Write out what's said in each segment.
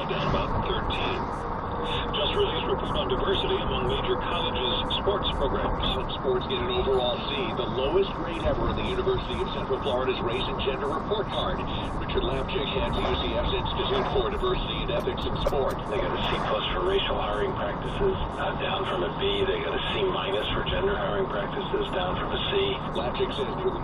down about 13. Just released report on diversity among major colleges' sports programs. College sports get an overall C, the lowest grade ever in the University of Central Florida's Race and Gender Report Card. Richard Lapchick heads UCF's Institute for Diversity and Ethics in Sport. They got a C+ for racial hiring practices, down from a B. They got a C- for gender hiring practices, down from a C. Lapchick says nearly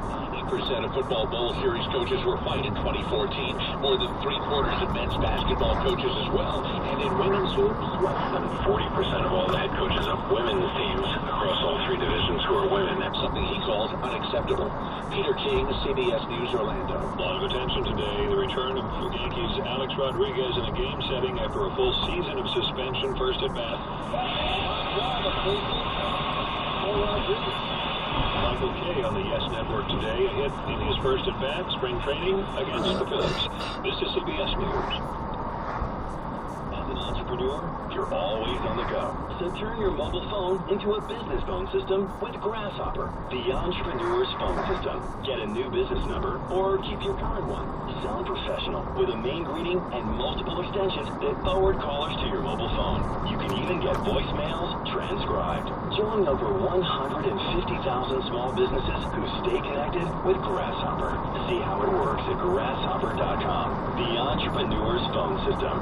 90% of football bowl series coaches were fired in 2014. More than three-quarters of men's basketball coaches as well. And in women's hoops, Less than 40% of all the head coaches of women's teams across all three divisions who are women. That's something he calls unacceptable. Peter King, CBS News, Orlando. A lot of attention today. The return of Yankees Alex Rodriguez in a game setting after a full season of suspension. First at bat. Michael Kay on the Yes Network today. A hit in his first at bat, spring training against the Phillies. This is CBS News. As an entrepreneur, you're always on the go. So turn your mobile phone into a business phone system with Grasshopper, the entrepreneur's phone system. Get a new business number or keep your current one. Sound professional with a main greeting and multiple extensions that forward callers to your mobile phone. You can even get voicemails transcribed. Join over 150,000 small businesses who stay connected with Grasshopper. See how it works at grasshopper.com. The entrepreneur's phone system.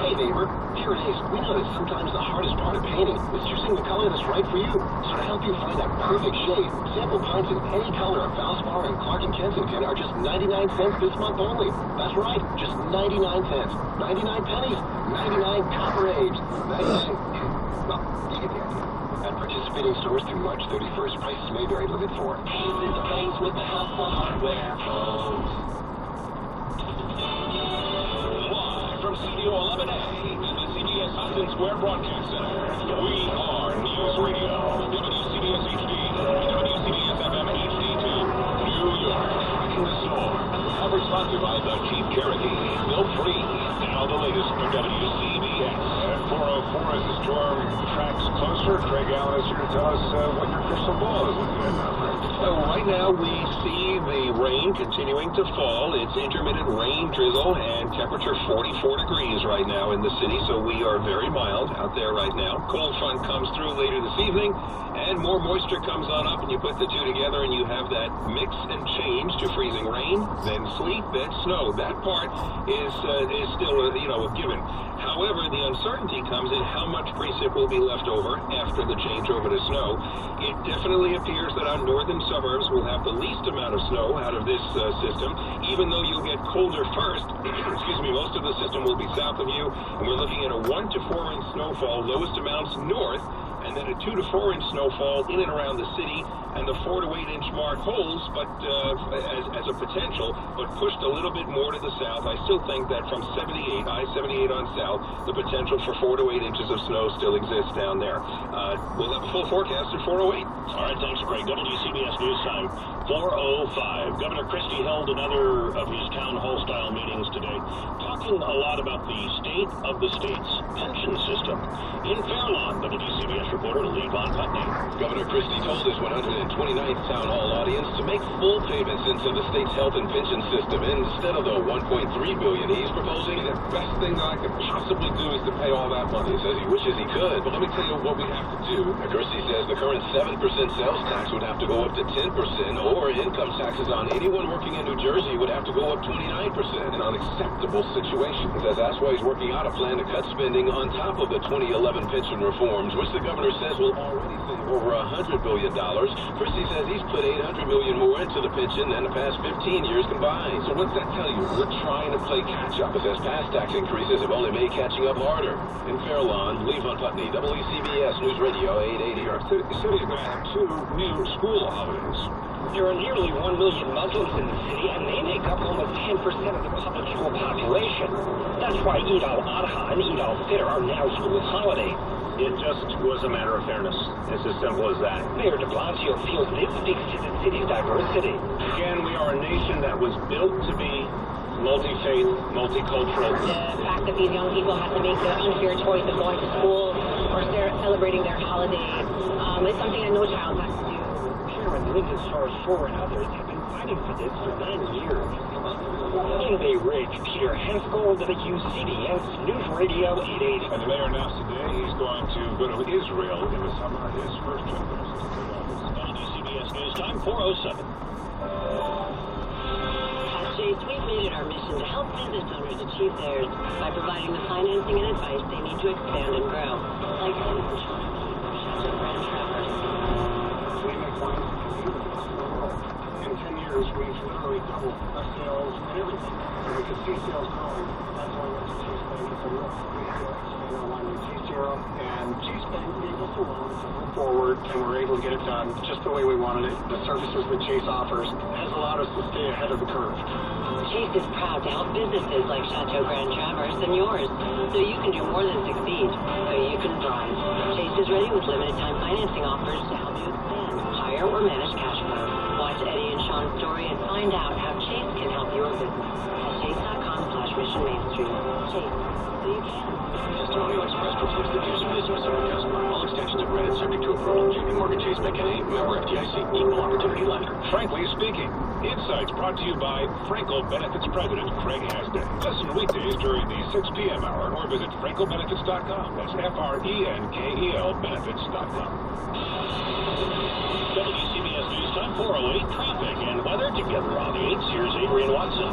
Hey neighbor, here it is. We know that sometimes the hardest part of painting is choosing the color that's right for you. So to help you find that perfect shade, sample pints in any color of Valspar and Clark & Kensington are just 99 cents this month only. That's right, just 99 cents. 99 pennies, 99 copper age. 99... Well, you get the idea. At participating stores through March 31st, prices may vary. Limit 4. Paint this place with the help of hardware, folks. From Studio 11A in the CBS Hudson Square Broadcast Center, we are News Radio, WCBS HD, WCBS FM HD2, New York. In the storm, coverage sponsored by the Jeep Cherokee, built free. Now the latest from WCBS. At 4:04 as the storm tracks closer, Craig Allen is here to tell us what your crystal ball is looking at now, Craig. So right now we see the rain continuing to fall. It's intermittent rain, drizzle, and temperature 44 degrees right now in the city, so we are very mild out there right now. Cold front comes through later this evening, and more moisture comes on up, and you put the two together, and you have that mix and change to freezing rain, then sleet, then snow. That part is still a given. However, the uncertainty comes in how much precip will be left over after the change over to snow. It definitely appears that our northern suburbs will have the least amount of snow out of this system, even though you'll get colder first. Excuse me, most of the system will be south of you, and we're looking at a 1 to 4 inch snowfall, lowest amounts north, and then a 2 to 4 inch snowfall in and around the city, and the 4 to 8 inch mark holds, but as a potential, but pushed a little bit more to the south. I still think that from 78, I-78 on south, the potential for 4 to 8 inches of snow still exists down there. We'll have a full forecast at 4:08. All right, thanks, Craig. WCBS News Time, 4:05. Governor Christie held another of his town hall-style meetings today, talking a lot about the state of the state's pension system. In Fairlawn, WCBS reporter Lee Von Putney. Governor Christie told his 129th Town Hall audience to make full payments into the state's health and pension system instead of the $1.3 billion he's proposing. The best thing that I could possibly do is to pay all that money. He says he wishes he could, but let me tell you what we have to do. Christie says the current 7% sales tax would have to go up to 10%, or income taxes on anyone working in New Jersey would have to go up 29%. An unacceptable situation. He says that's why he's working out a plan to cut spending on top of the 2011 pension reforms, which the governor says will already save over $100 billion. Christie says he's put $800 million more into the pension than the past 15 years combined. So what's that tell you? We're trying to play catch-up. It says past tax increases have only made catching up harder. In Fairlawn, Lee Von Putney, WCBS News Radio 880. Our city is going to have 2 new school holidays. There are nearly 1 million Muslims in the city, and they make up almost 10% of the public school population. That's why Eid al-Adha and Eid al-Fitr are now school holidays. It just was a matter of fairness. It's as simple as that. Mayor de Blasio feels this speaks to the city's diversity. Again, we are a nation that was built to be multi-faith, multicultural. The fact that these young people have to make the unfair choice of going to school or they're celebrating their holiday is something that no child has to do. Sharon Linden Stars 4 and others have been fighting for this for 9 years. In Bay Ridge, Peter Henskold, WCBS News Radio 880. And the mayor announced today he's going to go to Israel in the summer. His first trip there since he took office. WCBS News Time, 4:07. Chase, we've made it our mission to help business owners achieve theirs by providing the financing and advice they need to expand and grow. Like home insurance, Chateau Grand Traverse. We make wine in 10 years, we've literally doubled our sales and everything. And we could see sales growing. That's why we went to Chase Bank and said, look, we need to expand our wine with Chase Hero. And Chase Bank gave us a loan to move forward, and we're able to get it done just the way we wanted it. The services that Chase offers has allowed us to stay ahead of the curve. Chase is proud to help businesses like Chateau Grand Traverse and yours, so you can do more than succeed, so you can thrive. Chase is ready with limited time financing offers to help you expand, hire, or manage cash flow. Watch Eddie and Sean's story and find out how Chase can help your business at chase.com/Mission Main Street. Chase, so you can. Testimonial Express reflects the views and business of the customer. All extensions are granted subject to approval. JP Morgan Chase Bank N.A. member FDIC, equal opportunity lender. Frankly speaking, Insights brought to you by Frankel Benefits President Craig Hasday. Listen weekdays during the 6 p.m. hour or visit frankelbenefits.com. That's FRENKEL benefits.com. WCBS News Time, 4:08. Traffic and weather together on the 8s. Here's Adrian Watson.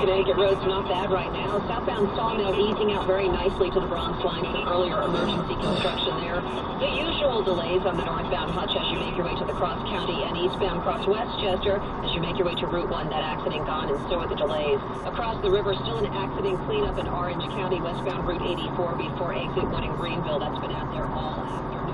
Connecticut roads not bad right now. Southbound Sawmill easing out very nicely to the Bronx line. Some earlier emergency construction there. The usual delays on the northbound Hutch as you make your way to the Cross County and eastbound Cross Westchester as you make your way to Route 1. That accident gone, and so are the delays. Across the river, still an accident cleanup in Orange County, westbound Route 84 before exit 1 in Greenville. That's been out there all afternoon.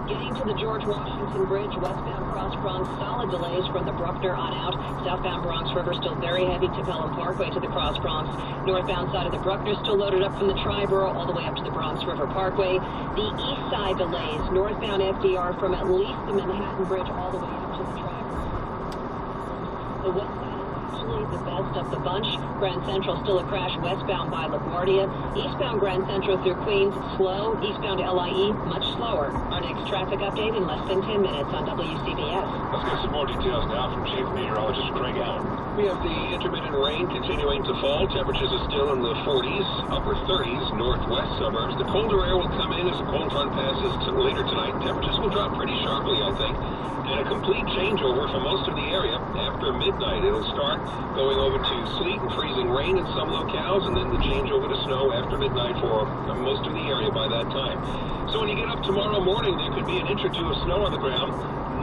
Getting to the George Washington Bridge, westbound Cross Bronx, solid delays from the Bruckner on out. Southbound Bronx River still very heavy to Pelham Parkway to the Cross Bronx. Northbound side of the Bruckner still loaded up from the Triborough all the way up to the Bronx River Parkway. The east side delays, northbound FDR from at least the Manhattan Bridge all the way up to the Triborough. The west side is actually the best of the bunch. Grand Central still a crash westbound by LaGuardia. Eastbound Grand Central through Queens, slow. Eastbound LIE, much slower. Our next traffic update in less than 10 minutes on WCBS. Let's get some more details now from Chief Meteorologist Craig Allen. We have the intermittent rain continuing to fall. Temperatures are still in the 40s, upper 30s, northwest suburbs. The colder air will come in as the cold front passes later tonight. Temperatures will drop pretty sharply, I think. And a complete changeover for most of the area. After midnight, it'll start going over to sleet and freezing rain in some locales, and then the changeover to snow after midnight for most of the area by that time. So when you get up tomorrow morning, there could be an inch or two of snow on the ground.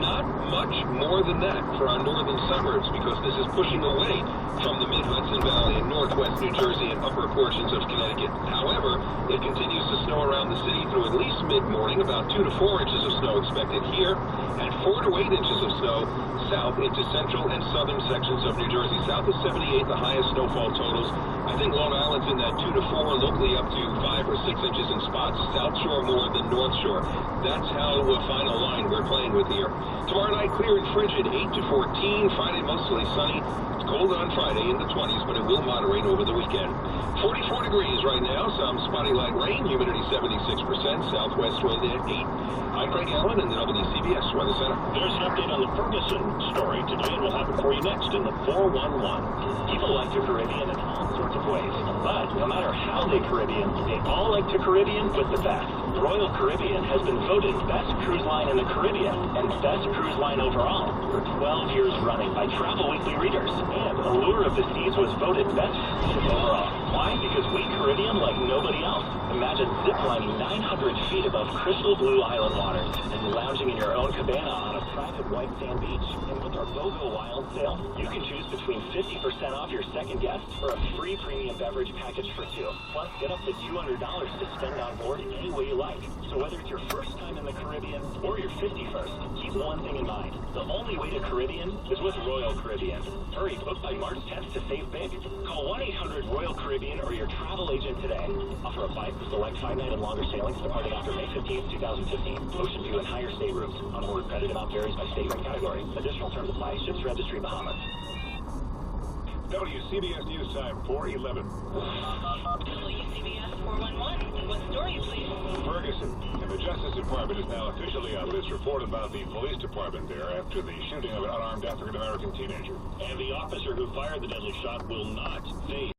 Not much more than that for our northern suburbs, because this is pushing away from the mid-Hudson Valley and northwest New Jersey and upper portions of Connecticut. However, it continues to snow around the city through at least mid-morning, about 2 to 4 inches of snow expected here, and 4 to 8 inches of snow south into central and southern sections of New Jersey. South of 78, the highest snowfall totals. I think Long Island's in that 2 to 4, locally up to 5 or 6 inches in spots. South Shore more than North Shore. That's how final line we're playing with here. Tomorrow night, clear and frigid, 8 to 14. Friday, mostly sunny. It's cold on Friday in the 20s, but it will moderate over the weekend. 44 degrees right now. Some spotty light rain. Humidity 76%. Southwest wind at 8. I'm Craig Allen in the WCBS Weather Center. There's an update on the Ferguson story today, and we'll have it for you next in the 411. People like to Caribbean in all sorts of ways, but no matter how they Caribbean, they all like to Caribbean with the best. Royal Caribbean has been voted best cruise line in the Caribbean and best cruise line overall for 12 years running by Travel Weekly readers. And Allure of the Seas was voted best cruise overall. Why? Because we Caribbean like nobody else. Imagine ziplining 900 feet above crystal blue island waters and lounging in your own cabana on a private white sand beach. And with our BOGO Wild sale, you can choose between 50% off your second guest or a free premium beverage package for 2. Plus, get up to $200 to spend on board any way you like. So whether it's your first time in the Caribbean or your 51st, keep one thing in mind. The only way to Caribbean is with Royal Caribbean. Hurry, book by March 10th to save big. Call 1-800-ROYAL-CARIBBEAN or your travel agent today. Offer applies to select 5-night and longer sailings departing after May 15th, 2015. Ocean View and higher stay routes. Onboard credit amount varies by state and category. Additional terms apply. Ships Registry, Bahamas. WCBS News Time, 4:11. WCBS 411. What story, please? Ferguson. And the Justice Department is now officially out with its report about the police department there after the shooting of an unarmed African-American teenager. And the officer who fired the deadly shot will not face